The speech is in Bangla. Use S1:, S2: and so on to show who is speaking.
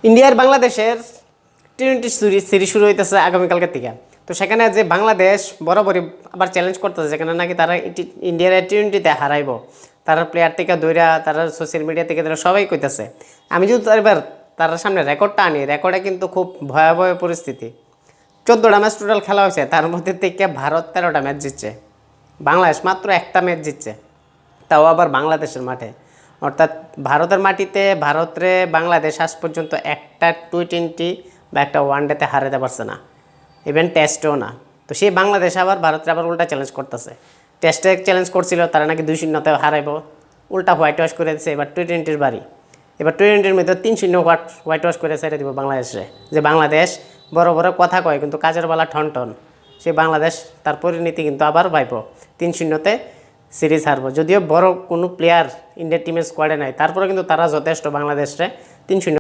S1: ইন্ডিয়ার বাংলাদেশের টি-20 সিরিজ শুরু হইতেছে আগামীকালকের থেকে। তো সেখানে যে বাংলাদেশ বরাবরই আবার চ্যালেঞ্জ করতেছে, যেখানে নাকি তারা ইন্ডিয়ার টি-20তে হারাইব, তারা প্লেয়ার থেকে দৌড়া, তারা সোশ্যাল মিডিয়া থেকে তারা সবাই কইতেছে। আমি যদি এবার তার সামনে রেকর্ডটা আনি, রেকর্ডে কিন্তু খুব ভয়াবহ পরিস্থিতি। 14টা ম্যাচ টোটাল খেলা হয়েছে, তার মধ্যে থেকে ভারত 13টা ম্যাচ জিতছে, বাংলাদেশ মাত্র একটা ম্যাচ জিতছে, তাও আবার বাংলাদেশের মাঠে। অর্থাৎ ভারতের মাটিতে ভারতরে বাংলাদেশ আজ পর্যন্ত একটা টি-20 বা একটা ওয়ানডেতে হারাতে পারছে না, ইভেন টেস্টেও না। তো সেই বাংলাদেশ আবার ভারতের আবার উল্টা চ্যালেঞ্জ করতেছে। টেস্টে চ্যালেঞ্জ করছিল, তারা নাকি 2-0 হারাইব, উল্টা হোয়াইট ওয়াশ করে দিচ্ছে এবার টি-20 বাড়ি। এবার টি-20 মধ্যে 3-0 হোয়াইট ওয়াশ করে ছেড়ে দিব বাংলাদেশে। যে বাংলাদেশ বড় বড় কথা কয় কিন্তু কাজের বেলা ঠন ঠন, সেই বাংলাদেশ তার পরিণতি কিন্তু আবার পাইব 3-0 সিরিজ হারবো। যদিও বড় কোনো প্লেয়ার ইন্ডিয়ার টিমের স্কোয়াডে নাই, তারপরে কিন্তু তারা যথেষ্ট বাংলাদেশে 3-0